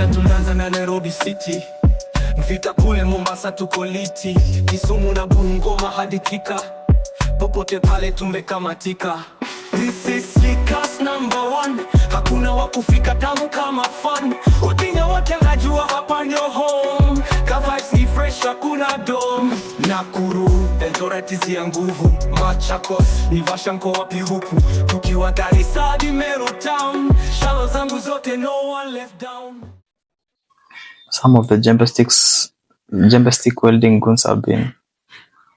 Kabla tunaanza na Nairobi City, vita kule Mombasa tuko liti, Kisumu na Bungoma hadi Thika, popote pale tumekamatika. This is Slickers #1, hakuna wakufika tamu kama fun. Wakenya wote ngajua hapa ndio home, vibes ni fresh hakuna dom. Nakuru, Eldoret ya nguvu, Machakos, Naivasha nko wapi huku, tukiwa Garissa hadi Meru town, shalo zangu zote no one left down. Some of the Jembe stick welding goons have been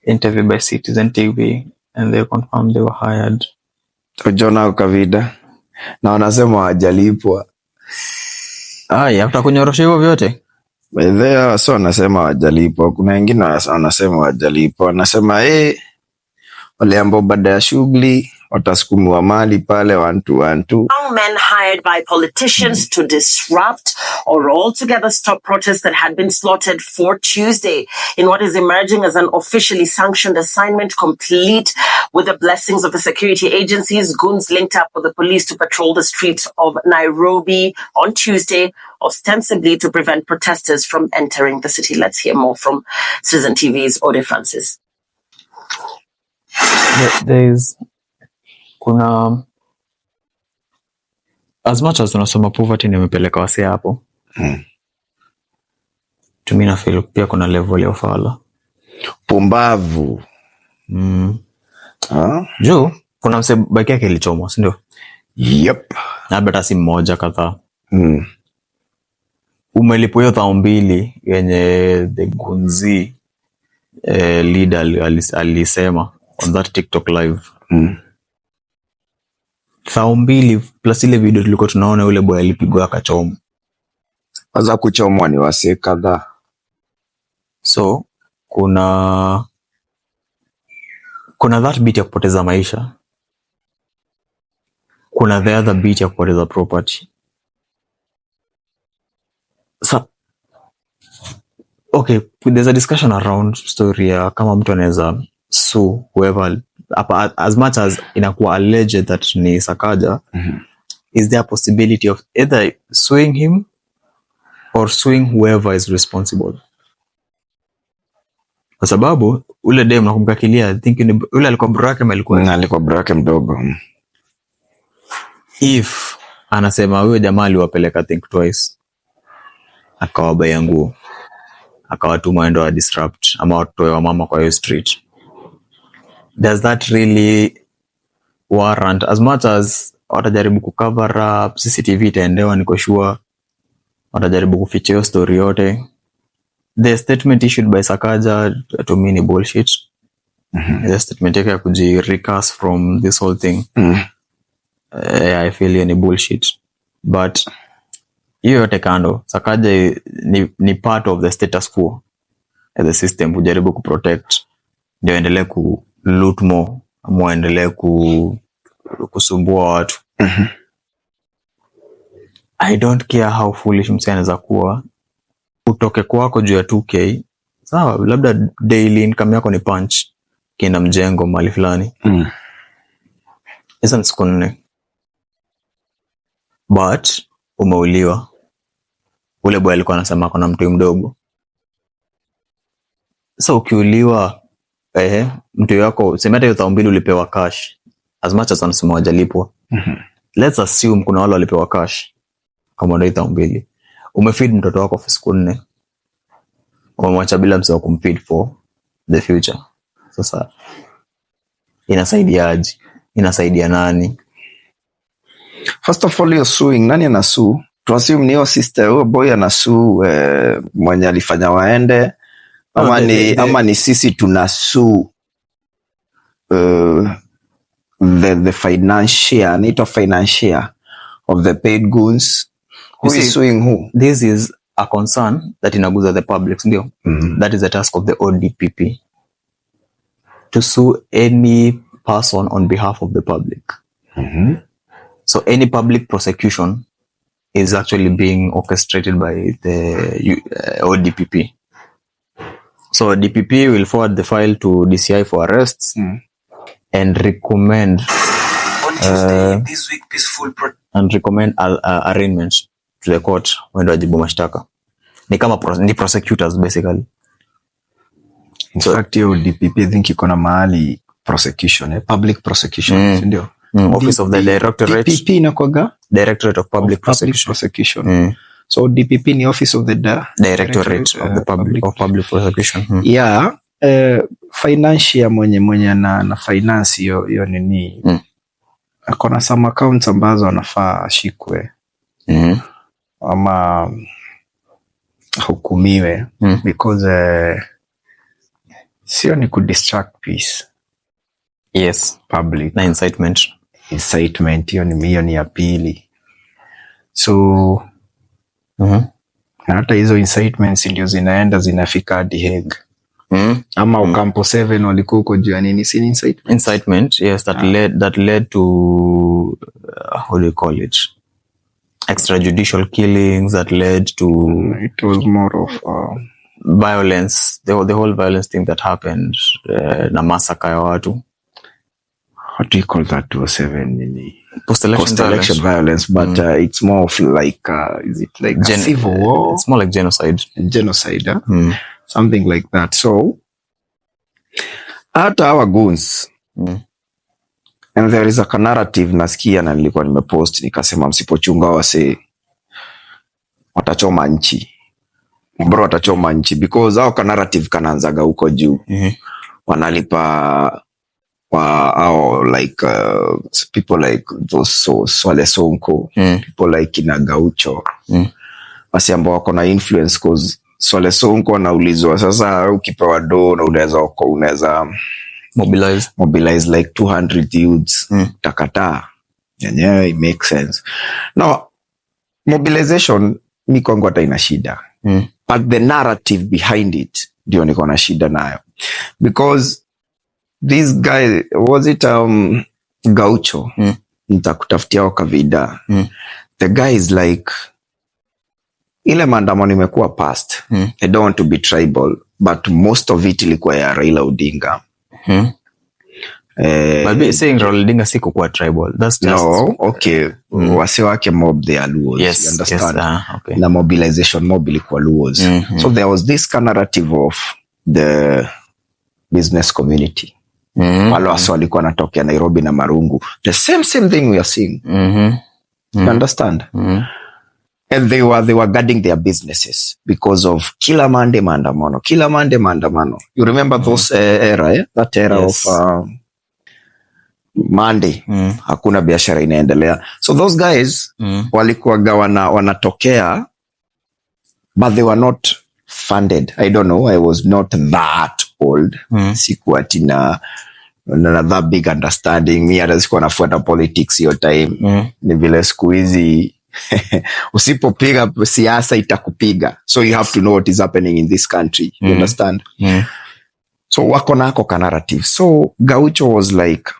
interviewed by Citizen TV and they confirmed they were hired. Ujona ukavida na wanasema wajalipwa. After kunyorosha hivyo vyote. Baadhi so wanasema wajalipwa, kuna wengine wanasema wajalipwa. Wanasema wale ambao baada ya shughuli watasukumwa mali pale 1-2. Young men hired by politicians to disrupt or altogether stop protests that had been slotted for Tuesday in what is emerging as an officially sanctioned assignment, complete with the blessings of the security agencies. Goons linked up with the police to patrol the streets of Nairobi on Tuesday, ostensibly to prevent protesters from entering the city. Let's hear more from Citizen TV's Ode Francis. Kuna as much as tunasoma poverty nimepeleka wase hapo. Tumina feel pia kuna level ya ufala. Pumbavu. Jo, kuna mse baki yake ilichomwa, si ndio? Yep. Na beta si mmoja kadhaa. Umelipo hiyo 2,000 yenye the Gunzi leader alisema on that TikTok live. 2,000 plus ile video tulikuwa tunaona yule boy alipigwa akachomwa. Waza kuchomwa ni wase kadhaa. So kuna that bit ya kupoteza maisha. Kuna the other bit ya kupoteza property. So okay, there's a discussion around story ya kama mtu anaweza sue whoever, as much as inakuwa alleged that ni Sakaja. Is there a possibility of either suing him or suing whoever is responsible? Kwa sababu ule dem nakumbuka kilia, I think ule alikuwa brake mdogo. If anasema huyo jamaa aliwapeleka think twice, akawabaya nguo, akawatuma endo wa disrupt ama watoe wa mama kwa hiyo street, does that really warrant, as much as watajaribu kucover up, CCTV itaendewa, niko sure watajaribu kuficha hiyo story yote. The statement issued by Sakaja to me ni bullshit. The statement yake ya kujirecast from this whole thing, I feel ni bullshit. But hiyo yote kando, Sakaja ni part of the status quo as the system, kujaribu kuprotect ndio endelee ku loot more, ama endelee kusumbua watu. I don't care how foolish mse anaweza kuwa, utoke kwako juu ya 2K. Sawa, labda daily income yako ni punch kienda mjengo mali fulani. Hizo ni siku 4. But umeuliwa. Ule boy alikuwa anasema kuna mtu mdogo. So ukiuliwa, mtu yako semeta hiyo 2,000 ulipewa cash, as much as anasema wajalipwa. Let's assume kuna wale walipewa cash kama ndio 2,000. Umefeed mtoto wako for siku 4. Umemwacha bila msao kumfeed for the future. Sasa inasaidiaje? Inasaidia nani? First of all, you're suing. Nani anasue? Tuassume ni your sister, huyo boy anasue mwenye alifanya waende, ama ni sisi tunasue the financier, naito financier of the paid goons. Who is suing who? This is a concern that inaguza the public, ndio. That is the task of the ODPP, to sue any person on behalf of the public. So any public prosecution is actually being orchestrated by the ODPP. So DPP will forward the file to DCI for arrests and recommend On Tuesday, this week, peaceful arraignments to the court, wende wajibu mashtaka. Ni kama ni prosecutors basically. In fact, your DPP I think iko na mahali prosecution, public prosecution, ndio. Office of the Directorate. DPP inakuwa Directorate of Public Prosecution. So DPP ni Office of the Directorate of the Public Prosecution. Yeah, financial mwenye na finance hiyo nini. Akona some accounts ambazo anafaa ashikwe. Ama hukumiwe because sio ni kudistract peace. Yes, public na incitement hiyo ni ya pili. So na hata hizo incitements ndio zinafika hadi Hague. Ama Ocampo 7 walikuwa huko juu ya nini, si incitement? Yes, that led to how do you call it, extrajudicial killings, that led to it was more of violence, the whole violence thing that happened, na massacre ya watu. What do you call that? 207 nini? Post-election violence, but it's more of like is it like a civil war? It's more like genocide. Something like that. So hata our goons and there is a narrative nasikia, na nilikuwa nimepost nikasema msipochunga wase watachoma nchi. Bro, watachoma nchi because our narrative kanaanzaga huko juu. Wanalipa like people like those Swale Sonko, people like Kina Gaucho, wasi ambao wako na influence, cause Swale Sonko anaulizwa sasa ukipewa do na unaweza mobilize like 200 youths, takataa. Yenyewe it makes sense. Now mobilization ni kwangu hata ina shida, but the narrative behind it ndio niko na shida nayo, because this guy, was it Gaucho? Nitakutafutia wakavida. The guy is like, ile maandamano imekuwa past. I don't want to be tribal, but most of it ilikuwa ya Raila Odinga. But saying Raila Odinga si kukuwa tribal. That's just... No, okay. Wase wake mob they are Luos. Yes, you understand? Yes, okay. Na mobilization mob ilikuwa Luos. So there was this narrative of the business community. Wale wase walikuwa natokea Nairobi na Marungu. The same thing we are seeing. You understand? And they were guarding their businesses because of kila Monday maandamano. You remember those era, that era of Monday. Hakuna biashara inaendelea. So those guys walikuwa wanatokea, but they were not funded. I don't know. I was not that old. Sikuwa tina that big understanding. Mi hata sikuwa nafuata politics hiyo time. Ni vile siku hizi usipopiga siasa itakupiga. So you have to know what is happening in this country. You understand? So wako nako ka narrative. So Gaucho was like,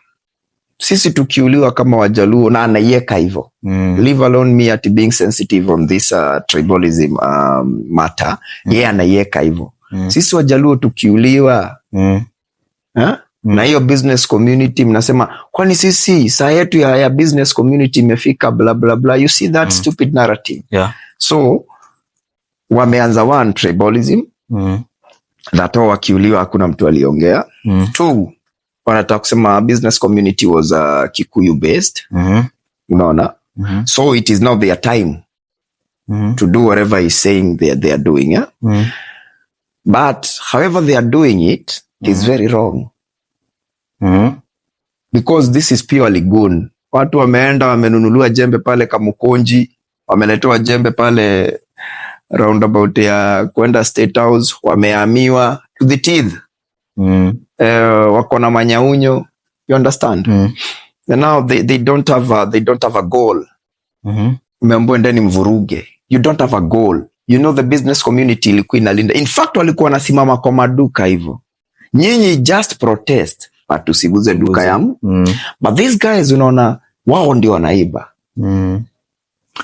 sisi tukiuliwa kama Wajaluo, na anaieka hivyo. Leave alone me at being sensitive on this tribalism matter. Yeye anaieka hivyo. Sisi Wajaluo tukiuliwa, na hiyo business community mnasema kwani sisi saa yetu ya business community imefika bla bla bla. You see that stupid narrative. So wameanza one, tribalism, that wakiuliwa hakuna mtu aliongea. Two, wanataka kusema business community was Kikuyu based. Unaona? So it is not their time to do whatever he's saying they are doing. But however they are doing it is very wrong. Because this is purely goon. Watu wameenda wamenunuliwa jembe pale Kamukonji, wameletewa jembe pale roundabout ya kwenda State House, wameamiwa to the teeth. Wako na manyaunyo. You understand? And now they don't have a goal. Umeambiwa ndani mvuruge. You don't have a goal. You know the business community ilikuwa inalinda. In fact walikuwa wanasimama kwa maduka hivyo. Nyinyi just protest, tusiguze duka yangu. But these guys unaona wao ndio wanaiba.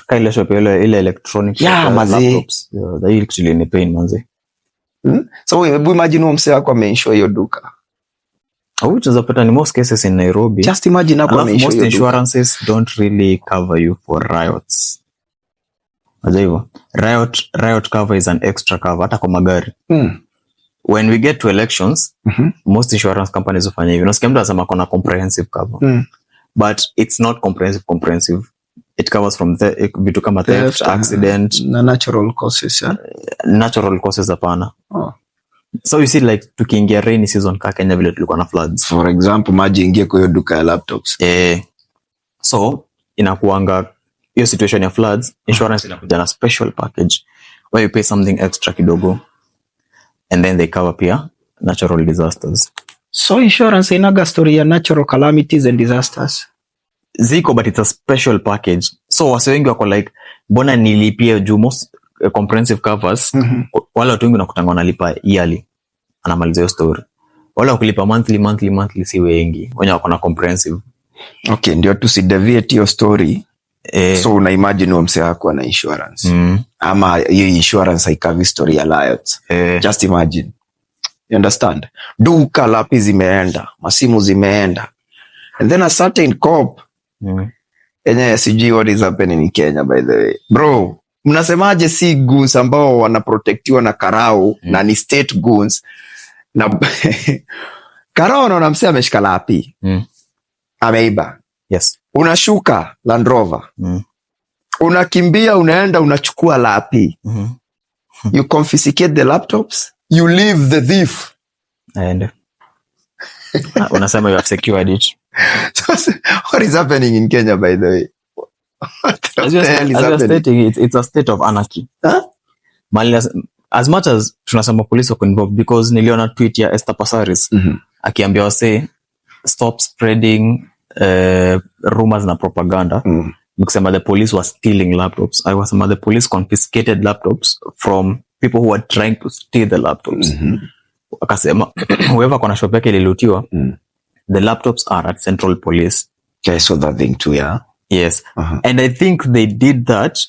Kaile shop ile electronic laptops. They actually ni pain manze. So imagine umse wako ameinsure hiyo duka. Which is in most cases in Nairobi. Just imagine hapo most insurances don't really cover you for riots. Ajayo. Riot cover is an extra cover hata kwa magari. When we get to elections, most insurance companies hufanya hivyo. Unasikia mtu anasema kuna comprehensive cover. But it's not comprehensive. It covers from vitu kama theft, accident, na natural causes, yeah? Natural causes hapana. So you see like tukiingia rainy season ka Kenya vile tulikuwa na floods. For example, maji ingie kwa hiyo duka ya laptops. So inakuanga hiyo situation ya floods, insurance inakuja na special package where you pay something extra kidogo and then they cover pia natural disasters. So insurance inaga story ya natural calamities and disasters. Ziko, but it's a special package. So wase wengi wako like, bona nilipia juu most comprehensive covers, wale watu wengi nakutanga wanalipa yearly. Anamaliza hiyo story. Wale wakulipa monthly si wengi. Wenye wako na comprehensive. Okay, ndio tusideviate hiyo story. So una imagine wa msee wako na insurance. Ama hiyo insurance haikavi story ya riots. Just imagine. You understand? Duka lapi zimeenda, masimu zimeenda. And then a certain cop enye sijui what is happening in Kenya by the way. Bro, mnasemaje si goons ambao wanaprotectiwa na karao na ni state goons na karao na unamsea ameshika lapi. Ameiba. Yes. Unashuka Land Rover. Unakimbia unaenda unachukua lapi. You confiscate the laptops. You leave the thief. And unasema you have secured it. So, what is happening in Kenya by the way? As you're stating, it's a state of anarchy. Huh? As much as tunasema police wako involved, because niliona tweet ya Esther Passaris akiambia wase stop spreading rumors na propaganda. Nikisema the police was stealing laptops. I was saying the police confiscated laptops from people who were trying to steal the laptops. Akasema whoever kona shop yake ililutiwa, the laptops are at Central Police. Okay, so that thing too, yeah? Yes. And I think they did that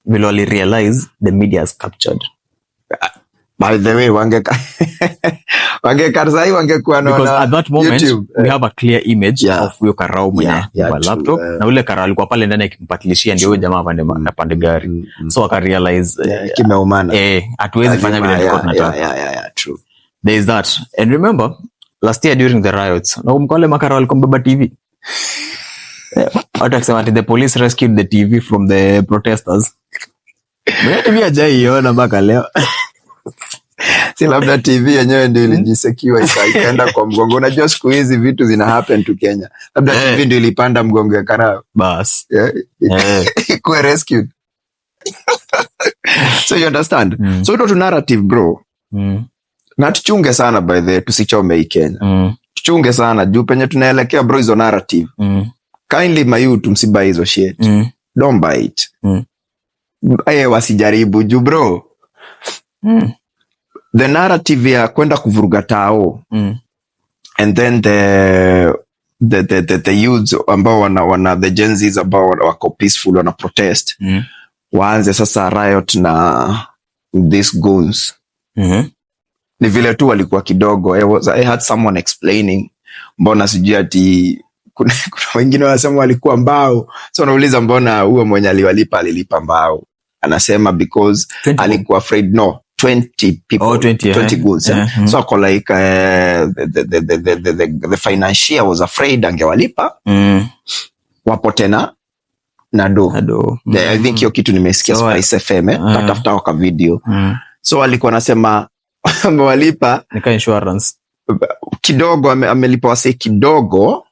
will only realize the media has captured. By the way, wangekarzai wangekuwa na because at that moment YouTube, we have a clear image of huyo karao mwenye laptop na ule karao alikuwa pale ndani akimpatilishia ndio huyo jamaa pande gari. So aka realize kimeumana. Hatuwezi fanya vile tulikuwa tunataka. Yeah, true. There is that. And remember last year during the riots, na mkole makarao alikuwa mbeba TV. Watu akisema the police rescued the TV from the protesters. Mwenye TV hajaiona mpaka leo. Si labda TV yenyewe ndio ilijisecure ikaenda kwa mgongo. Unajua siku hizi vitu zina happen to Kenya. Labda TV ndio ilipanda mgongo ya karao. Bas. Kwa rescued. So you understand? So ito tu narrative bro. Na tuchunge sana by the way, tusichome hii Kenya. Tuchunge sana juu penye tunaelekea bro hizo narrative. Kindly my youth msibuy hizo shit. Don't buy it. Wasijaribu juu bro. The narrative ya kwenda kuvuruga tao and then the youths ambao wana the Gen Zs ambao wako peaceful wana protest waanze sasa riot na these goons. Ni vile tu walikuwa kidogo. I had someone explaining mbona sijui ati kuna wengine wanasema walikuwa mbao. So nauliza mbona huyo mwenye alilipa mbao. Anasema because alikuwa afraid. No, 20 people, 20 goods. So ako like the financier was afraid angewalipa wapo tena nado. I think hiyo kitu nimesikia Spice FM katafuta waka video. So alikuwa anasema amewalipa nika insurance kidogo, amelipa wase kidogo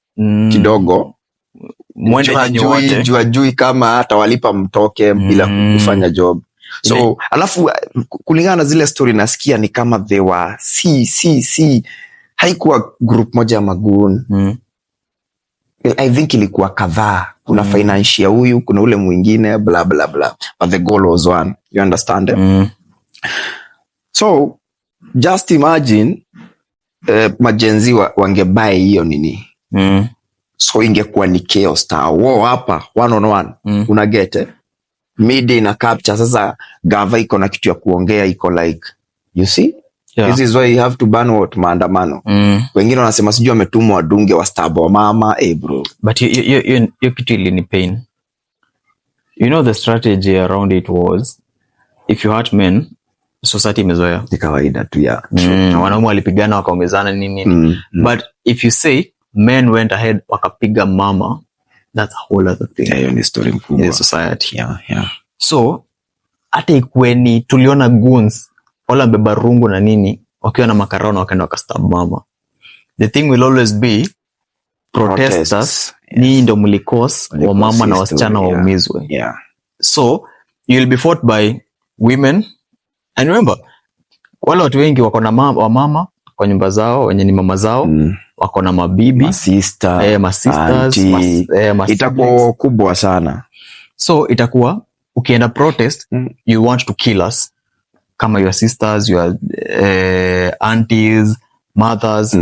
juu kama hata walipa mtoke bila kufanya job. So alafu kulingana na zile story nasikia ni kama they were haikuwa group moja ya magoon. I think ilikuwa kadhaa. Kuna financier huyu, kuna ule mwingine bla bla bla, but the goal was one. You understand? So just imagine majenzi wangebai hiyo nini. So ingekuwa ni chaos tao hapa 1-on-1. Unagete media na capture. Sasa gava iko na kitu ya kuongea, iko like you see, this is why you have to ban what maandamano. Wengine wanasema sijui wametumwa wadunge wa stabo mama bro, but you kitu ili ni pain. You know, the strategy around it was, if you hurt men, society imezoea. Ni kawaida tu ya. Wanaume walipigana wakaongezana nini. But if you say men went ahead wakapiga mama, that's a whole other thing. Hiyo ni story mkubwa. In society. Yeah. So, hata ikweni tuliona goons, wala beba rungu na nini, wakiwa na makarao wakaenda wakastab mama. The thing will always be protesters. Ni ndo mlikos wa mama na wasichana waumizwe. Yeah. So, you'll be fought by women. And remember, wale watu wengi wako na mama kwa nyumba zao, wenye ni mama zao, wako na mabibi, masisters, itakuwa kubwa sana. So, itakuwa, ukienda protest, you want to kill us. Kama your sisters, your aunties, mothers.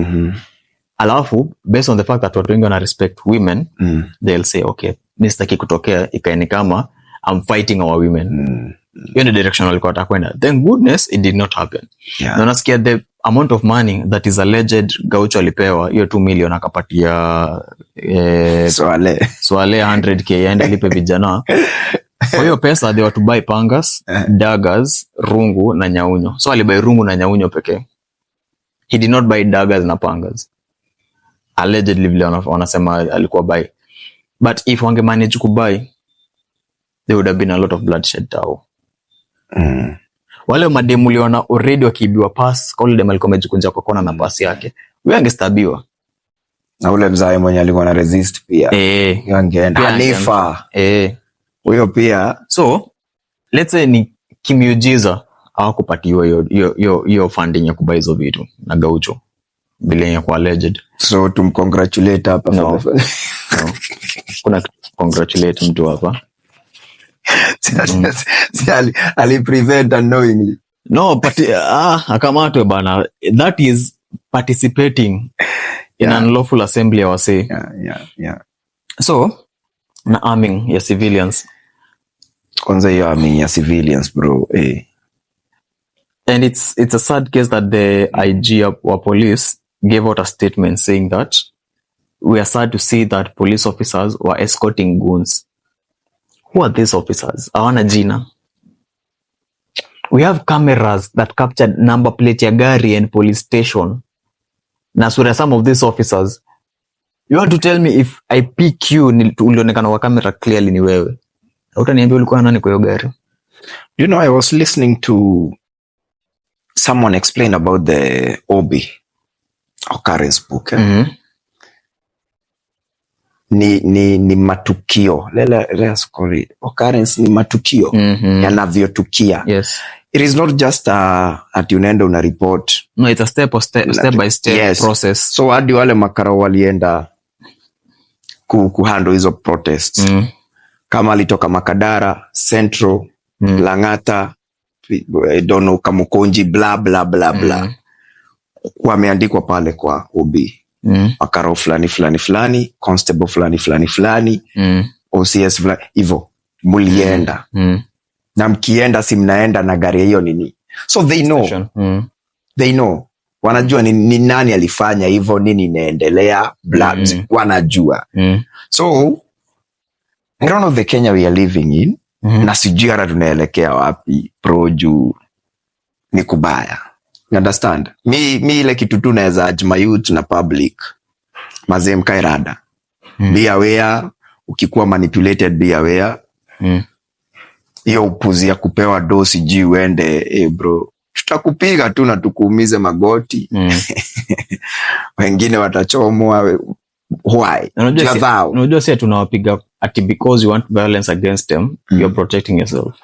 Alafu, based on the fact that watu wengi wana respect women, they'll say, okay, nistaki kutokea, ikaini kama, I'm fighting our women. Hiyo ni direction walikuwa watakwenda. Thank goodness it did not happen. Yeah. Na nasikia the amount of money that is alleged Gaucho alipewa, hiyo 2 million akapatia Swale 100k aende alipe vijana. Kwa hiyo pesa they were to buy pangas, daggers, rungu na nyaunyo. So alibuy rungu na nyaunyo pekee. He did not buy daggers na pangas. Allegedly vile wanasema alikuwa buy. But if wange manage kubuy, there would have been a lot of bloodshed tao. Wale mademu liona already wakiibiwa pass, kwa ule demu alikuwa amejikunja kwa kona na pass yake, wewe angestabiwa. Na ule mzae mwenye alikuwa na resist pia. Yangeenda. Hanifa. Huyo pia. So, let's say ni kimiujiza hawakupatiwa hiyo funding ya kubuy hizo vitu na Gaucho. Bila ya kwa alleged. So, tumcongratulate hapa. No. Kuna congratulate mtu hapa. Ali prevent unknowingly. No, but akamatwe bana. That is participating in unlawful assembly, I was say. Yeah. So, na arming ya civilians. Kwanza hiyo arming ya civilians, bro. And it's a sad case that the IG of police gave out a statement saying that we are sad to see that police officers were escorting goons. Who are these officers? Hawana jina. We have cameras that captured number plate ya gari and police station. Na sura some of these officers. You want to tell me if I pick you ulionekana kwa camera clearly ni wewe. Utaniambia ulikuwa nani kwa hiyo gari? You know, I was listening to someone explain about the Obi occurrence book. Ni matukio. Let's call it occurrence, ni matukio yanavyotukia. Yes. It is not just at unaenda una report. No, it's a step by step process. So hadi wale makara walienda kuhandle hizo protests. Kama alitoka Makadara, Central, Langata, I don't know, Kamukonji, bla bla bla bla. Wameandikwa pale kwa Obi. Makaro fulani, constable fulani, OCS fulani, hivyo mulienda. Na mkienda si mnaenda na gari hiyo nini. So they know. They know. Wanajua ni nani alifanya hivyo, nini inaendelea, bla, wanajua. So I don't know the Kenya we are living in. Na sijui hata tunaelekea wapi, juu ni kubaya. You understand? Mi ile kitu tu naweza urge my youth na public. Mazee mkae rada. Be aware, ukikuwa manipulated be aware. Hiyo upuzi ya kupewa dosi sijui uende, bro, tutakupiga tu na tukuumize magoti. Wengine watachomwa. Why? Unajua sisi tunawapiga ati because you want violence against them, you're protecting yourself.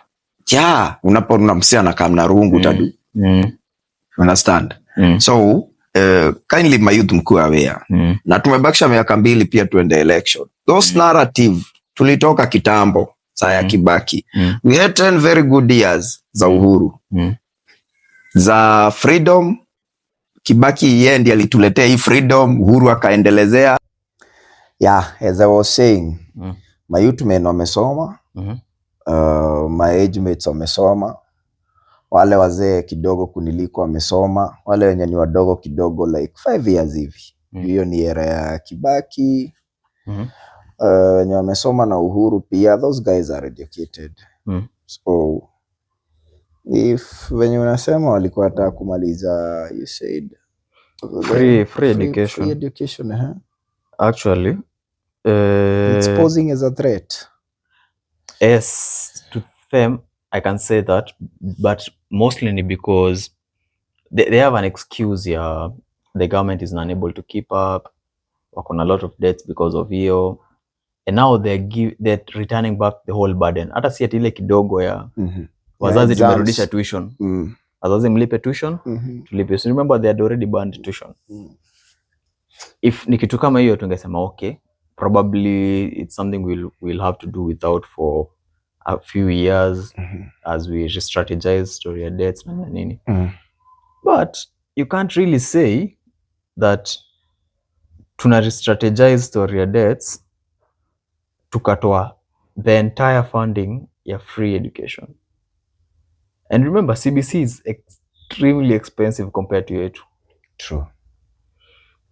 Yeah, unamsia na kamna rungu tadu. Understand? So, kindly my youth mkuwa aware. Na tumebakisha miaka 2 pia tuende election. Those narrative tulitoka kitambo saa ya Kibaki. We had 10 very good years za uhuru. Za freedom. Kibaki yeye ndiye alituletea hii freedom, uhuru akaendelezea. Yeah, as I was saying, my youth men wamesoma, my age mates wamesoma, wale wazee kidogo kuniliko wamesoma, wale wenye ni wadogo kidogo like 5 years hivi. Hiyo ni era ya Kibaki. wenye wamesoma na Uhuru pia, those guys are educated. So if venye unasema walikuwa hata kumaliza, you said free education. Actually it's posing as a threat. Yes, to them I can say that, but mostly because they have an excuse here. The government is unable to keep up, work on a lot of debts because of hiyo, and now they're returning back the whole burden. Hata si ati ile kidogo ya wazazi tumerudisha tuition. Wazazi mlipe tuition, tulipe. So remember they had already banned tuition. If ni kitu kama hiyo tungesema okay, probably it's something we'll have to do without for a few years as we strategize story debts na nini. But you can't really say that tuna strategize story debts tukatoa the entire funding ya free education. And remember, CBC is extremely expensive compared to yetu. True.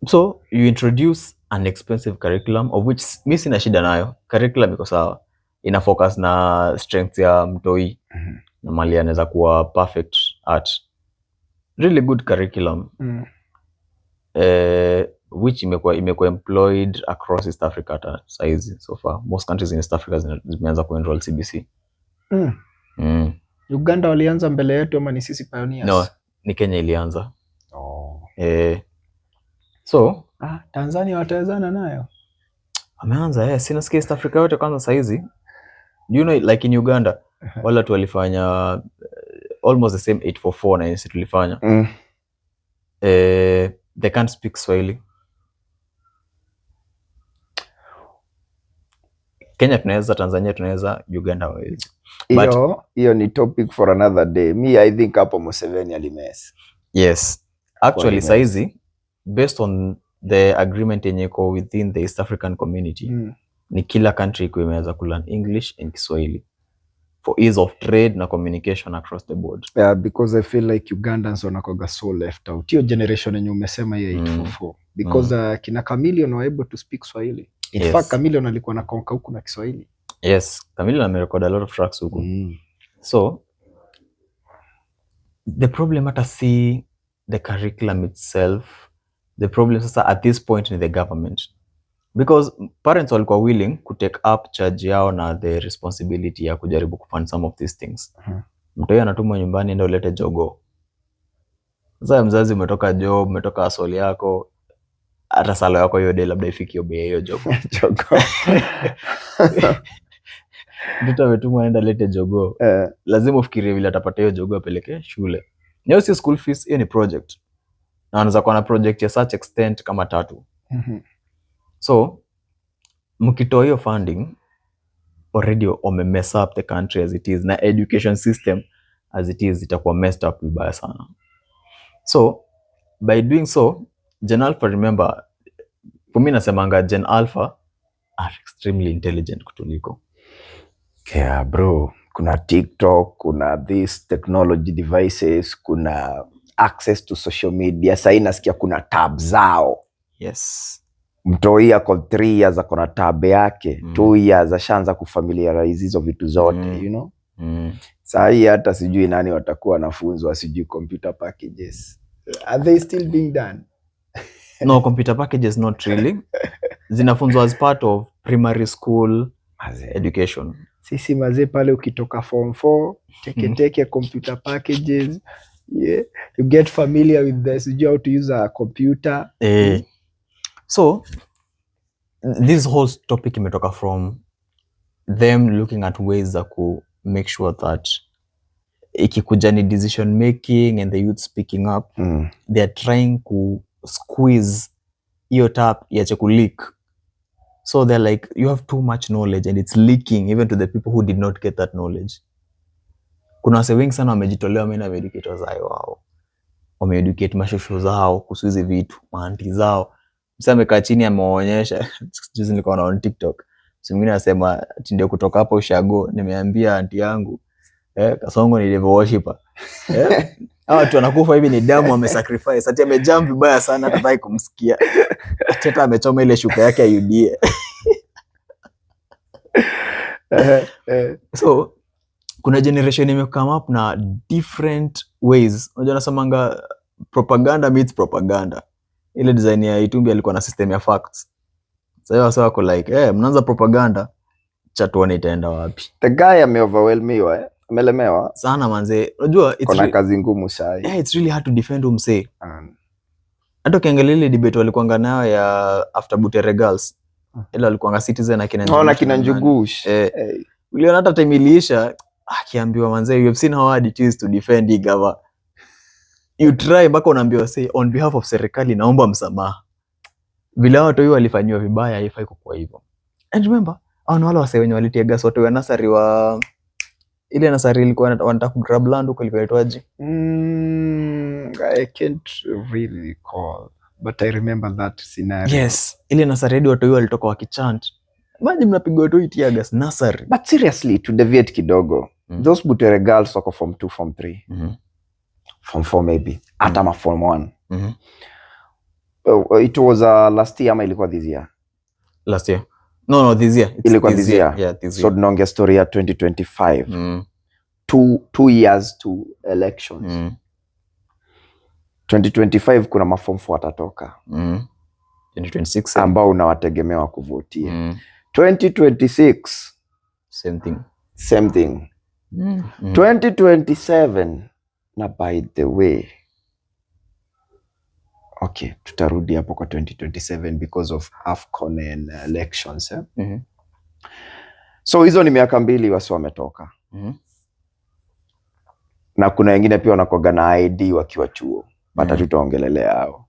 So you introduce an expensive curriculum, of which mi sina shida nayo. Curriculum iko sawa, ina focus na strength ya mtoi na mali anaweza kuwa perfect at really good curriculum which imekuwa employed across East Africa hata saizi. So far most countries in East Africa zimeanza kuenroll CBC. Uganda walianza mbele yetu ama ni sisi pioneers? No, ni Kenya ilianza. So Tanzania watawezana nayo? Ameanza sinasikia East Africa yote kwanza saizi. You know, like in Uganda wale watu walifanya almost the same 844 na sisi tulifanya. They can't speak Swahili. Kenya tunaweza, Tanzania tunaweza, Uganda hawezi. Hiyo ni topic for another day. Me I think hapo Museveni alimess. Yes. Actually saizi based on the agreement yenye iko within the East African community, ni kila country iko imeweza kulearn English and Kiswahili for ease of trade na communication across the board. Yeah, because I feel like Ugandans wanakoga so left out. Hiyo generation yenye umesema hiyo 844 because kina Chameleon were able to speak Swahili. In fact Chameleon alikuwa na konka huku na Kiswahili. Yes, Chameleon amerecord a lot of tracks huku. So the problem hata si the curriculum itself. The problem sasa at this point in the government, because parents walikuwa willing to take up charge yao na the responsibility ya kujaribu kufund some of these things. Mtoi anatumwa nyumbani ndio ulete jogoo. Sasa mzazi umetoka job, umetoka asoli yako, hata sala yako hiyo day labda ifiki obea hiyo jogoo. Mtoto ametumwa nenda lete jogoo. Lazima ufikirie vile atapata hiyo jogoo apeleke shule. Hiyo si school fees, hiyo ni project. Na wanaweza kuwa na project ya such extent kama 3. So mkitoa hiyo funding already mess up the country as it is, na education system as it is itakuwa messed up vibaya sana. So by doing so, Gen Alpha, remember, for me nasemanga Gen Alpha are extremely intelligent kutuliko. Yeah bro, kuna TikTok, kuna these technology devices, kuna access to social media. Sasa nasikia kuna tab zao. Yes. Mtoi ako 3 years ako na tab yake, 2 years ashaanza kufamiliarize hizo vitu zote, you know. Sasa hii hata sijui nani watakuwa wanafunzwa sijui computer packages. Are they still being done? No, computer packages not really. Zinafunzwa as part of primary school education. Sisi mazee pale ukitoka form 4, teke computer packages. Yeah, you get familiar with this, you know how to use a computer. So this whole topic imetoka from them looking at ways za ku make sure that ikikuja ni decision making and the youth speaking up, they are trying to squeeze hiyo tap iache ku leak. So they're like, you have too much knowledge and it's leaking even to the people who did not get that knowledge. Kuna wase wengi sana wamejitolea mimi na educators wao. Wameeducate mashosho zao kuhusu hizi vitu, maanti zao. Msema amekaa chini ameonyesha, juzi nilikuwa naona on TikTok. Msema mwingine anasema ndio kutoka hapo ushago, nimeambia aunti yangu Kasongo ni devil worshipper. Hawa watu wanakufa hivi ni damu wamesacrifice. Ati amejump vibaya sana hata kumsikia. Hata amechoma ile shuka yake ya UDA. So kuna generation ime come up na different ways. Unajua nasamanga propaganda meets propaganda. Ile design ya Itumbi alikuwa na system ya facts. Sasa wasa wako like, mnaanza propaganda, chatuone itaenda wapi. The guy ameoverwhelmiwa, amelemewa sana manze. Unajua kuna kazi ngumu sai. It's really hard to defend umse. Hata ukiangalia ile debate walikuanga nayo ya after Butere Girls. Ile walikuanga Citizen akina Njugush. Uliona hata time iliisha akiambiwa manze, you have seen how hard it is to defend Igava. You try mpaka unaambiwa say on behalf of serikali naomba msamaha. Vile watu hiyo walifanywa vibaya haifai kukua hivyo. And remember, wale wase wenye walitia gas watu wa nasari wa ile nasari ilikuwa wanataka kugrab land huko ilikuwa inaitwaje? I can't really recall, but I remember that scenario. Yes, ile nasari watu hiyo walitoka wakichant. Maji mnapigwa tu itia gas nasari. But seriously, to deviate kidogo, those Butere Girls wako form 2, form 3. Form 4 maybe. Atama form 1. It was last year ama ilikuwa this year? Last year. No, this year. Ilikuwa this year. Yeah, this year. So tunaongea story ya 2025. 2 years to elections. 2025 kuna maform 4 watatoka. 2026 ambao unawategemewa kuvotia. 2026 same thing. 2027 na by the way, okay, tutarudi hapo kwa 2027 because of AFCON and elections. So hizo ni miaka 2 wasi wametoka. Na kuna wengine pia wanakoga na ID wakiwa chuo. Hata tutaongelelea hao.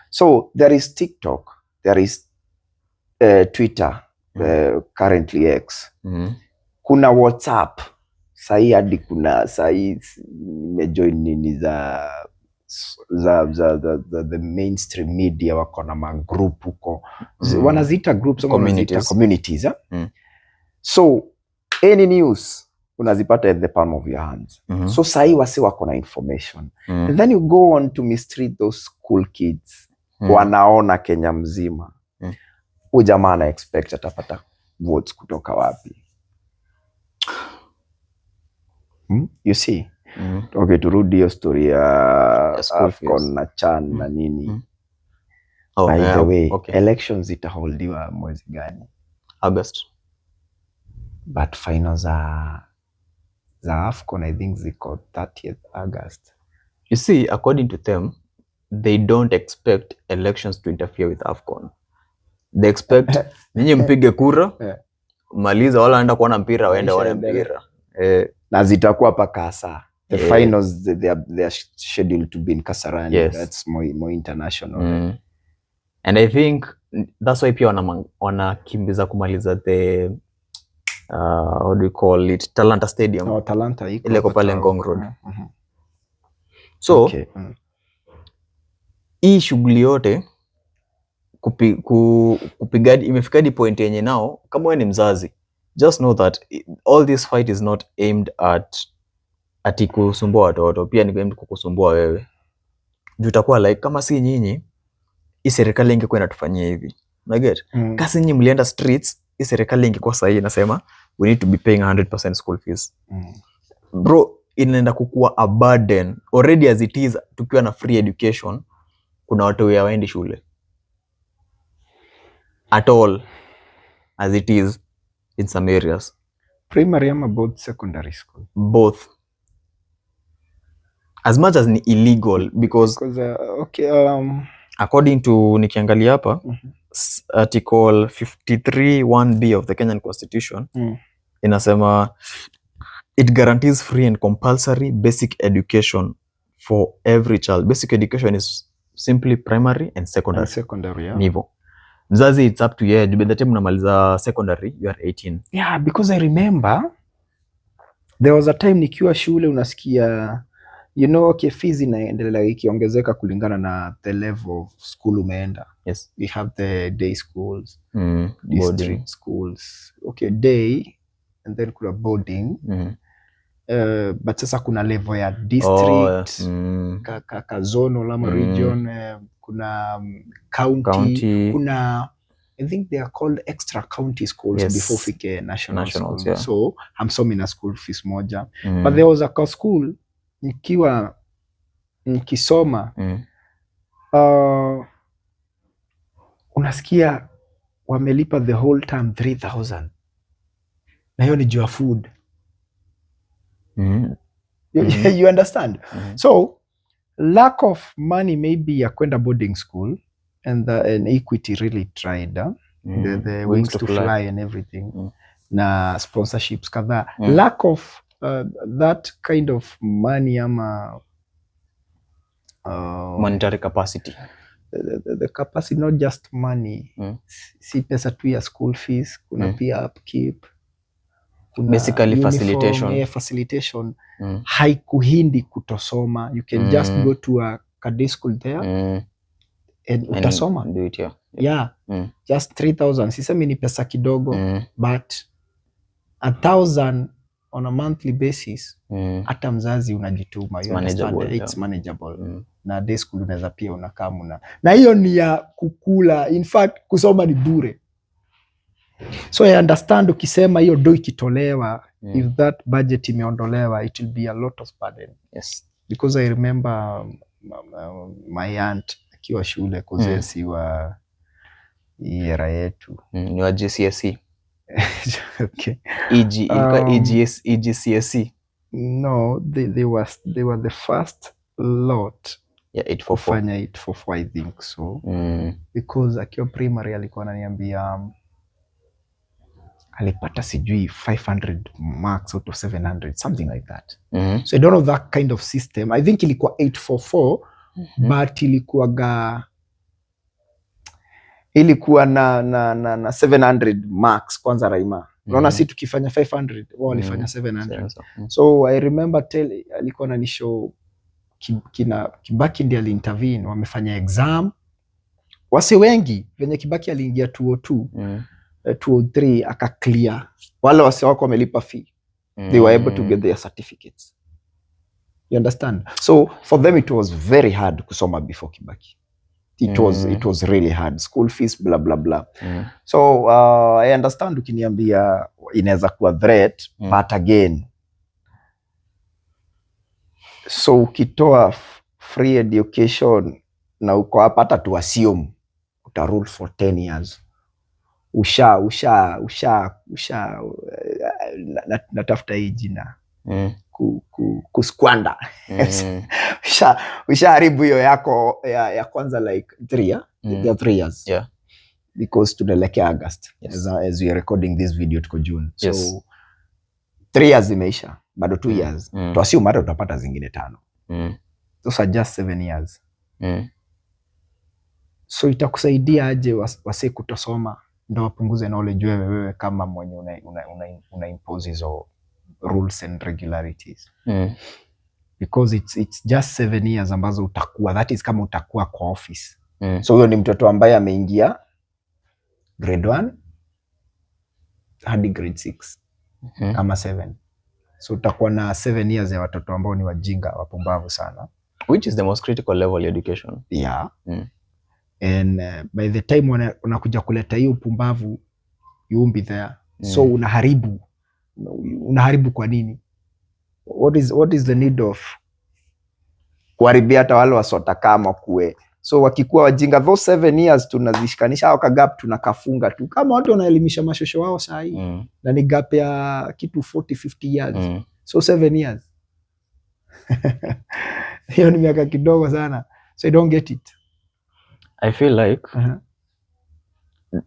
So there is TikTok, there is Twitter, currently X. Kuna WhatsApp. Sahi hadi kuna sahi nimejoin nini za the mainstream media wako na magroup huko. Wanaziita groups ama communities. So any news unazipata at the palm of your hands. So sahi wasi wako na information. And then you go on to mistreat those school kids. Wanaona Kenya mzima. Huyu jamaa ana expect atapata votes kutoka wapi? You see? Okay, turudi hiyo story ya AFCON na CHAN na nini. By the way, elections itaholdiwa mwezi gani? August. But finals za AFCON I think ziko 30th August. You see, according to them, they don't expect elections to interfere with AFCON. They expect ninyi mpige kura, maliza wala anaenda kuona mpira waende waone mpira. Na zitakuwa paka saa. The finals they are scheduled to be in Kasarani. Yes. That's more international. And I think that's why pia wanakimbiza kumaliza the what do you call it, Talanta Stadium. Oh, Talanta iko ile pale Ngong Road. So hii shughuli yote kupigadi imefika hadi point yenye nao, kama wewe ni mzazi, just know that all this fight is not aimed at kusumbua watoto, pia ni aimed kukusumbua wewe. Juu utakuwa like, kama si nyinyi hii serikali ingekuwa inatufanyia hivi. Na get? Kasi nyinyi mlienda streets, hii serikali ingekuwa sahihi inasema we need to be paying 100% school fees. Bro, inaenda kukua a burden already as it is. Tukiwa na free education, kuna watu waendi shule at all as it is in some areas. Primary ama both secondary school? Both. As much as ni illegal because according to nikiangalia hapa article 53 1B of the Kenyan Constitution inasema it guarantees free and compulsory basic education for every child. Basic education is simply primary and secondary. Nivo. Mzazi, it's up to you. By the time unamaliza secondary, you are 18. Yeah, because I remember there was a time nikiwa shule unasikia, you know, okay, fees inaendelea ikiongezeka kulingana na the level of school umeenda. Yes. We have the day schools, district schools. Okay, day and then kuna boarding. But sasa kuna level ya district, ka zone lama region, kuna county, kuna I think they are called extra county schools Yes. before fike national Nationals, school. yeah. So hamsomi na school fees moja. But there was a school nikiwa nikisoma unasikia wamelipa the whole term 3,000 na hiyo ni juu ya food. You understand? So lack of money maybe ya kwenda boarding school and Equity really tried the wings to fly and everything na sponsorships kadhaa. Lack of that kind of money ama monetary capacity, the capacity, not just money, si pesa tu ya school fees, kuna pia upkeep, kuna basically uniform, facilitation haikuhindi kutosoma. You can just go to a day school there and utasoma do it, yeah. Just 3,000 sisemi ni pesa kidogo but 1,000 on a monthly basis hata mzazi unajituma, you understand, it's manageable. Na day school unaweza pia unakaa na hiyo ni ya kukula, in fact kusoma ni bure. So I understand ukisema hiyo do ikitolewa, if that budget imeondolewa, it will be a lot of burden. Yes. Because I remember my aunt akiwa shule kuzesi wa era yetu ni wa GCSE. Okay. EGCSE. No, they were the first lot. Yeah, 844. 844 I think so. Because akiwa primary alikuwa ananiambia alipata sijui 500 marks out of 700, something like that. So I don't know that kind of system. I think ilikuwa 844 but ilikuwa na 700 marks kwanza Raima. Unaona si tukifanya 500 wao walifanya 700. So I remember alikuwa ananishow Kibaki ndiye aliintervene, wamefanya exam wase wengi venye Kibaki aliingia 202 203 aka clear, wale wase wako wamelipa fee they were able to get their certificates, you understand. So for them it was very hard kusoma before Kibaki. It was really hard, school fees blah blah blah. So I understand ukiniambia inaweza kuwa threat but again, so ukitoa free education na uko hapa hata tu assume uta rule for 10 years natafuta hii jina kusquander ushaharibu hiyo yako ya kwanza like 3 years yeah, because tunaelekea August. Yes. As we are recording this video tuko June. So yes, 3 years imeisha, bado 2 years to assume hata utapata zingine 5. Those are just 7 years. So itakusaidia aje wase kutosoma ndo wapunguze knowledge wewe kama mwenye una impose hizo rules and regularities. Because it's just 7 years ambazo utakuwa, that is kama utakuwa kwa office. So huyo ni mtoto ambaye ameingia grade 1 hadi grade 6 kama 7. So utakuwa na 7 years ya watoto ambao ni wajinga wapumbavu sana, which is the most critical level education. Yeah. And by the time unakuja kuleta hiyo upumbavu, you won't be there. So unaharibu kwa nini? What is the need of kuharibia hata wale wasota kama kuwe? So wakikuwa wajinga, those 7 years tunazishikanisha au kagap tunakafunga tu kama watu wanaelimisha mashosho wao saa hii. Na ni gap ya kitu 40-50 years. So 7 years hiyo ni miaka kidogo sana. So I don't get it. I feel like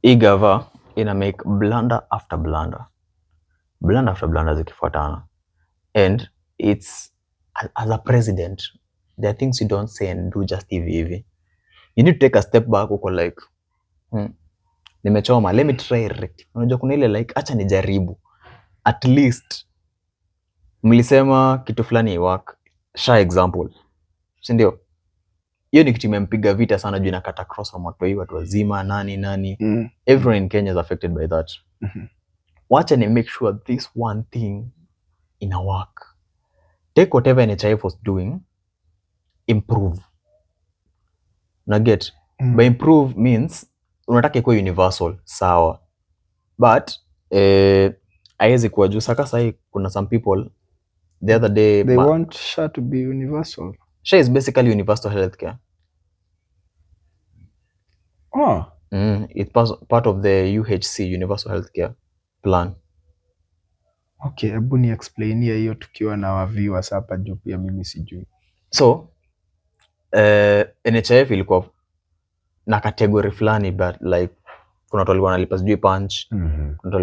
igava ina make blunder after blunder zikifuatana, and it's as a president there are things you don't say and do just hivi. You need to take a step back, uko like nimechoma, let me try rectify. Unajua kuna ile like acha nijaribu, at least mlisema kitu fulani work, sha example, si ndio? Hiyo ni kitu imempiga vita sana juu inakata cross wa watu wazima nani. Everyone in Kenya is affected by that. Watch and make sure this one thing ina work. Take whatever NHIF was doing, improve. Now get by improve means unataka ikuwe universal, sawa, but haiwezi kuwa juu saka sahi kuna some people the other day They want SHA to be universal. SHA is basically universal healthcare. Oh. It's part of the UHC, universal healthcare plan. Okay, hebu ni explainia hiyo tukiwa na wa viewers hapa juu pia mimi sijui. So NHIF ilikuwa na category fulani, but like kuna watu walikuwa wanalipa sijui punch, kuna watu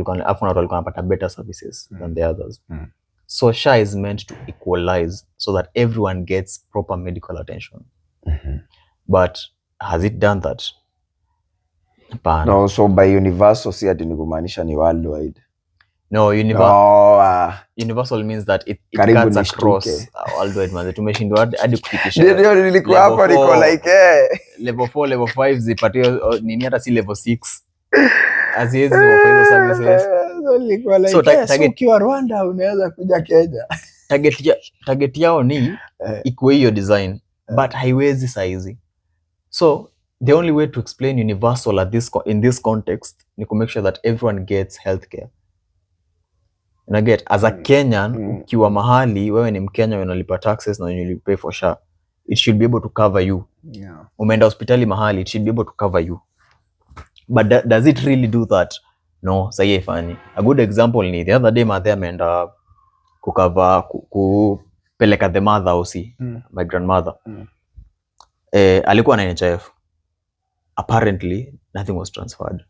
walikuwa wanapata better services than the others. So SHA is meant to equalize so that everyone gets proper medical attention. But has it done that? No, so by universal si ati ni kumaanisha ni worldwide. No, universal means that it cuts across worldwide. Man, tumeshindwa hadi kufikisha. Ndio nilikuwa hapo niko like level 4, level 5 zipatiwe nini, hata si level 6. Aziezi offer services. Nilikuwa like ukiwa Rwanda unaweza kuja Kenya. Target yao ni ikuwe hiyo design, but haiwezi saizi. So the only way to explain universal in this context ni to make sure that everyone gets healthcare. Na get as a Kenyan, ukiwa mahali wewe ni Mkenya, unalipa taxes na you pay for SHA, it should be able to cover you. Yeah. Umeenda hospitali mahali, it should be able to cover you. But does it really do that? No, sahi haifanyi. A good example ni the other day Madhe ameenda kupeleka the mother house, my grandmother. Alikuwa na NHIF. Apparently nothing was transferred.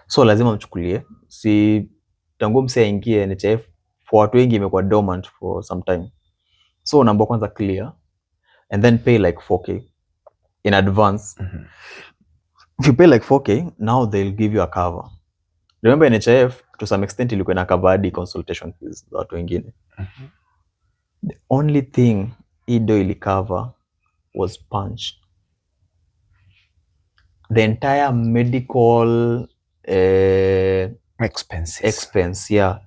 So lazima mchukulie, si tangu mse aingie NHIF for watu wengi imekuwa dormant for some time. So namba kwanza clear and then pay like 4K in advance. If you pay like 4K, now they'll give you a cover. Remember NHIF to some extent ilikuwa na cover hadi consultation fees za watu wengine. The only thing ido ili cover was punch. The entire medical expense, yeah,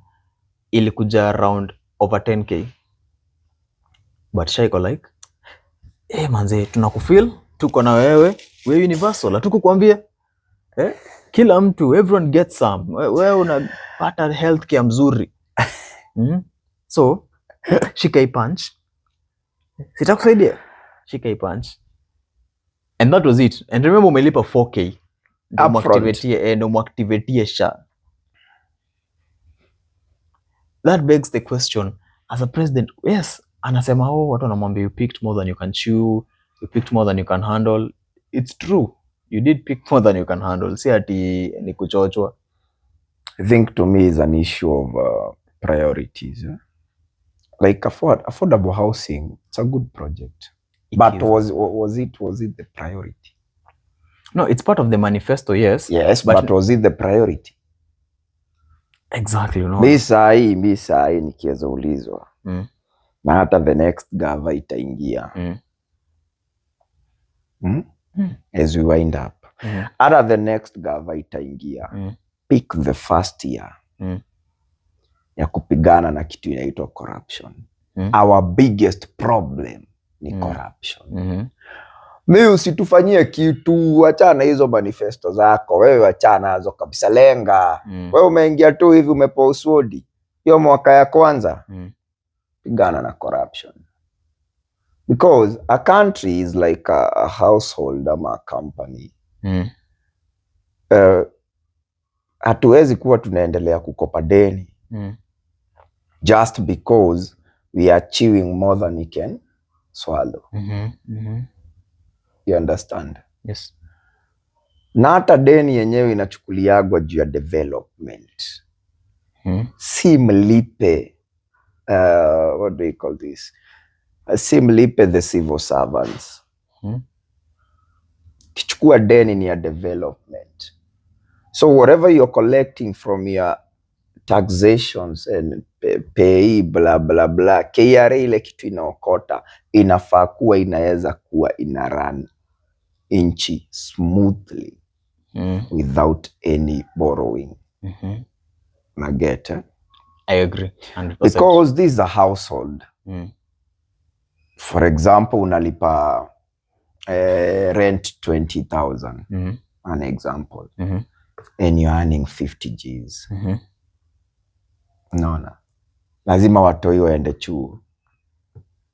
ilikuja around over 10K. But SHA iko like, manze, tunakufeel, tuko na wewe universal, hatukukwambia. Kila mtu, everyone gets some. Wewe unapata healthcare mzuri. So, shika hii punch. Sitakusaidia. Shika hii punch. And that was it. And remember umelipa 4K. Ndio muactivate SHA. That begs the question, as a president, yes, anasema watu wanamwambia you picked more than you can chew, you picked more than you can handle. It's true. You did pick more than you can handle. Si ati ni kuchochwa. I think to me is an issue of priorities. Like affordable housing, it's a good project. But was it the priority? No, it's part of the manifesto, yes. Yes, but was it the priority? Exactly, no. Mi sahi nikiweza ulizwa. Na hata the next gava itaingia. As we wind up. Hata the next gava itaingia. Pick the first year. Ya kupigana na kitu inaitwa corruption. Our biggest problem ni corruption. Mimi usitufanyie kitu, achana hizo manifesto zako, wewe achana nazo kabisa, lenga. Wewe umeingia tu hivi umepoa uswodi. Hiyo mwaka ya kwanza, pigana na corruption. Because a country is like a household ama a company. Hatuwezi kuwa tunaendelea kukopa deni. Just because we are chewing more than we can swallow. You understand? Yes. Na hata deni yenyewe inachukuliagwa juu ya development. Si mlipe, what do you call this? Si mlipe the civil servants. Kichukua deni ni ya development. So whatever you're collecting from your taxations and pay blah blah blah, KRA ile kitu inaokota inafaa kuwa inaweza kuwa ina run inchi smoothly without any borrowing. Na get I agree 100%. Because this is a household. For example, unalipa rent 20,000. an example, and you're earning 50 Gs. Unaona, lazima watoi waende chuo.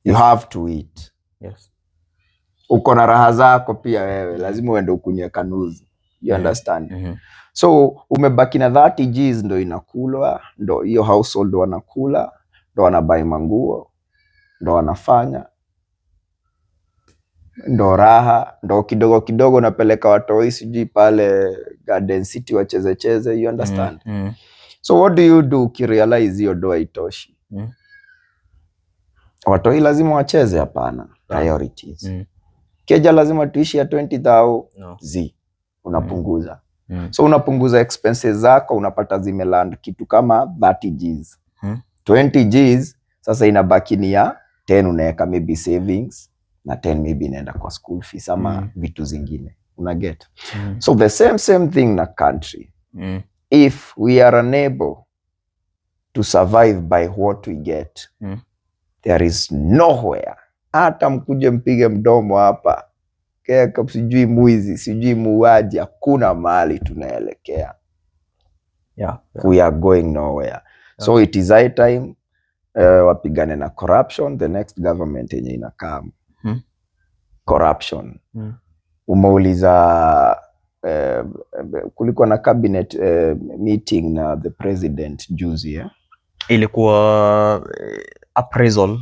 You have to eat. Yes. Uko na raha zako pia wewe, lazima uende ukunywe kanuzi. You understand? So umebaki na 30 Gs ndo inakulwa, ndo hiyo household wanakula, ndo wanabai manguo, ndo wanafanya, ndo raha, ndo kidogo kidogo napeleka watoi sijui pale Garden City wacheze. You understand? So what do you do ukirealize hiyo ndo haitoshi? Watoi lazima wacheze? Hapana. Priorities. Keja lazima tuishi ya 20,000. No. Unapunguza. So unapunguza expenses zako, unapata zimeland kitu kama 30 Gs. 20 Gs sasa inabaki ni ya 10 unaweka maybe savings na 10 maybe inaenda kwa school fees ama vitu zingine. Unaget? So the same thing na country. If we are unable to survive by what we get, there is nowhere. Hata mkuje mpige mdomo hapa, keka sijui mwizi, sijui muuaji, hakuna mahali tunaelekea. We are going nowhere. So it is high time wapigane na corruption. The next government yenye inakam corruption. Umeuliza kulikuwa na cabinet meeting na the president juzi. Ilikuwa appraisal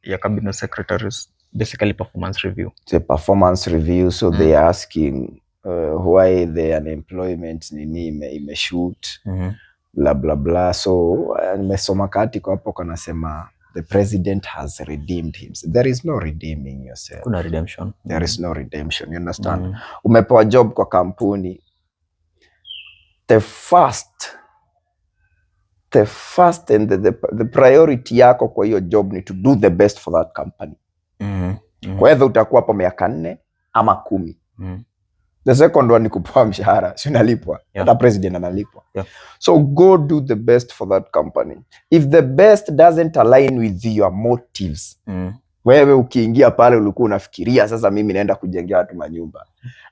ya cabinet secretaries, basically performance review. It's a performance review, so they are asking why the unemployment nini imeshoot, blah blah blah. So nimesoma katiko hapo kanasema the president has redeemed himself. There is no redeeming yourself. Kuna redemption. There is no redemption. You understand? Umepewa job kwa kampuni. The first and the priority yako kwa hiyo job ni to do the best for that company. Whether utakuwa hapo miaka 4 ama 10. The second one ni kupewa mshahara, si unalipwa. Hata president analipwa. So go do the best for that company. If the best doesn't align with your motives, wewe ukiingia pale ulikuwa unafikiria sasa mimi naenda kujengea watu manyumba.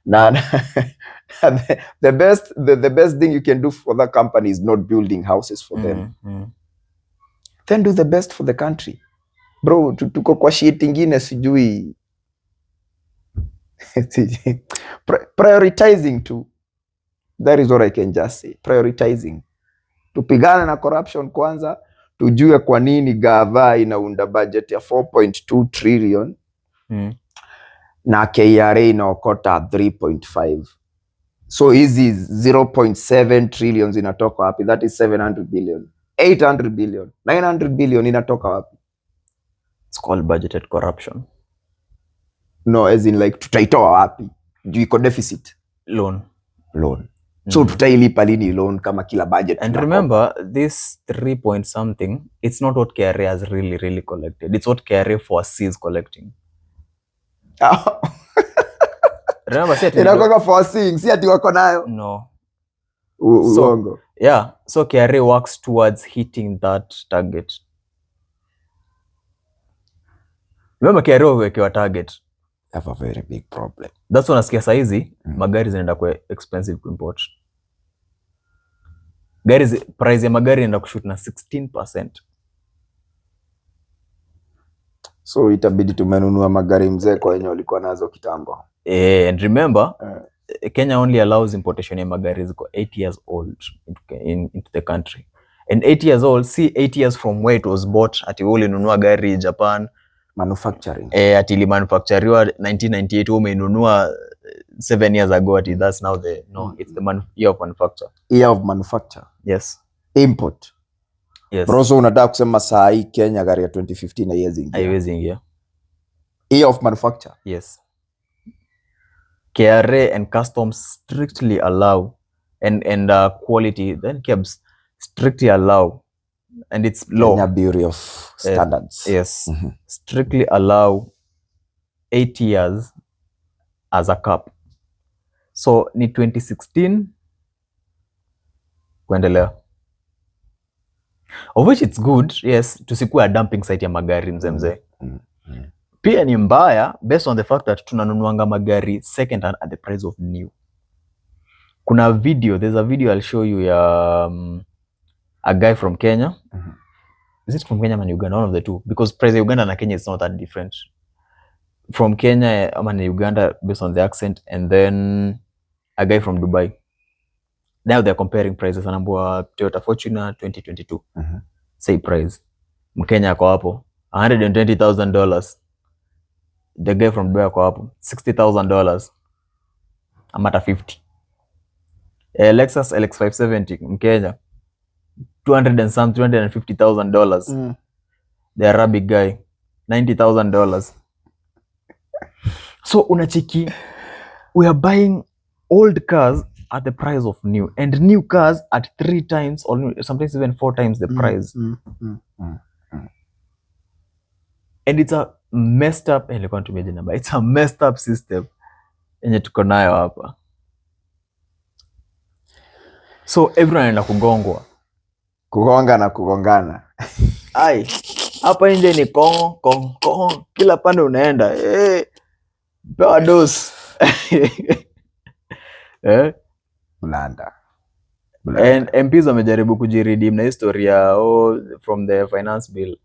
Na the best thing you can do for that company is not building houses for them. Then do the best for the country. Bro, tuko kwa shit ingine sijui. Prioritizing too. That is what I can just say. Prioritizing. Tupigane na corruption kwanza. Tujue kwa nini gava inaunda budget ya 4.2 trillion na KRA inaokota 3.5. So hizi 0.7 trillion zinatoka wapi? That is 700 billion. 800 billion. 900 billion inatoka wapi? It's called budgeted corruption. No, as in like tutaitoa wapi? Juu iko deficit. Loan. So tutailipa lini loan kama kila budget? And remember, this 3 point something, it's not what KRA has really collected. It's what KRA foresees collecting. Remember, see inakoka foreseeing, si ati wako nayo. No. Uongo. So KRA works towards hitting that target. Remember KRA wekewa target. Have a very big problem. That's when nasikia saizi magari zinaenda kwa expensive import. Price ya magari inaenda kushoot na 16%. So itabidi tumenunua magari mzee kwa wenye walikuwa nazo kitambo. And remember, Kenya only allows importation ya magari ziko 8 years old into the country. And 8 years old, see 8 years from where it was bought. Ati uli nunua gari Japan. Manufacturing. Ati ili manufacturiwa 1998, umeinunua 7 years ago. Ati that's now it's the year of manufacture. Year of manufacture. Yes. Import. Yes. Bro, so unataka kusema saa hii Kenya gari ya 2015 haiwezi ingia. Year of manufacture. Yes. KRA and customs strictly allow and quality then KEBS strictly allow, and it's law. Kenya Bureau of Standards. Yes. Strictly allow 8 years as a cap. So ni 2016 kuendelea. Of which it's good, yes, tusikuwe a dumping site ya magari mzemze. Pia ni mbaya based on the fact that tunanunuanga magari second hand at the price of new. Kuna video, there's a video I'll show you ya a guy from Kenya. Is it from Kenya or Uganda? One of the two. Because price Uganda and Kenya is not that different. From Kenya and Uganda based on the accent, and then a guy from Dubai. Now they're comparing prices. Anaambua Toyota Fortuner 2022. Say price. Mkenya ako hapo $120,000. The guy from Dubai ako hapo $60,000. Amata 50. Lexus LX570 Mkenya $250,000. The Arabic guy $90,000. So unacheki, we are buying old cars at the price of new, and new cars at 3 times or sometimes even 4 times the price. And it's a messed up, it's a messed up system yenye tuko nayo hapa. So everyone anaenda kugonga na kugongana. Ai, hapa nje ni kongo, kila pande unaenda pewa dos. Blanda. And MPs wamejaribu kujiredeem na historia from the finance bill,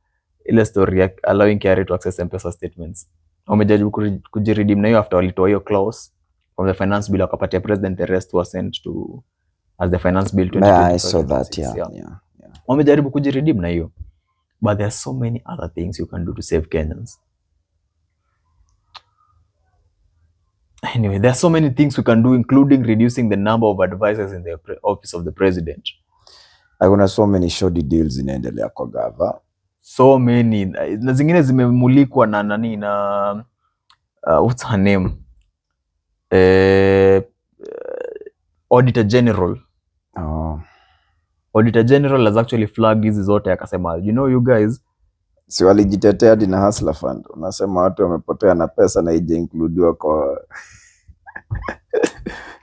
ile story allowing KRA to access M-Pesa statements. Wamejaribu kujiredeem na hiyo after walitoa hiyo clause from the finance bill, wakapatia president, the rest was sent to as the finance bill 2020. Yeah, I saw that, yeah. Wamejaribu kujiredeem na hiyo, but there are so many other things you can do to save Kenyans. Anyway, there are so many things we can do, including reducing the number of advisors in the office of the president. Kuna so many shoddy deals inaendelea kwa gava. So many. Na zingine zimemulikwa na nani na what's her name? Auditor General. Auditor General has actually flagged hizi zote, akasema, you know, you guys, si walijitetea hadi na Hustler Fund. Unasema watu wamepotea na pesa na ije includiwa kwa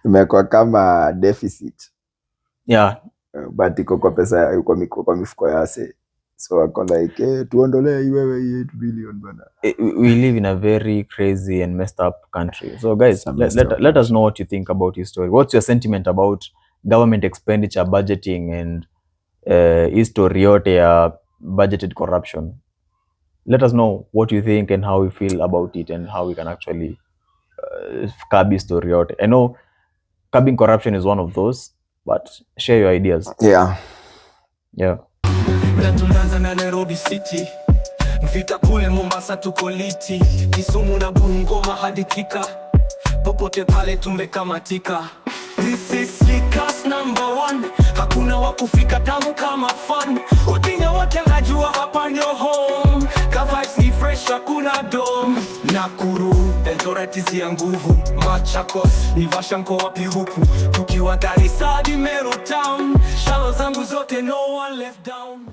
imekuwa kama deficit. Yeah. But iko kwa pesa, kwa mifuko ya ase. So wako like, tuondolee wewe 8 billion bana. We live in a very crazy and messed up country. So guys, let us know what you think about this story. What's your sentiment about government expenditure, budgeting, and history yote ya budgeted corruption? Let us know what you think and how you feel about it, and how we can actually curb history yote. I know curbing corruption is one of those, but share your ideas. Yeah. Tunaanza na Nairobi City, Mvita kule Mombasa tuko liti, Kisumu na Bungoma hadi Thika, popote pale tumekamatika. This is Slickers #1, hakuna wakufika tamu kama fun. Udinga wote ngajua hapa ndio home, kavibes ni fresh hakuna dom. Nakuru, Eldoret ya nguvu, Machakos, Naivasha mko wapi huku, tukiwa Garissa hadi Meru town, shalo zangu zote no one left down.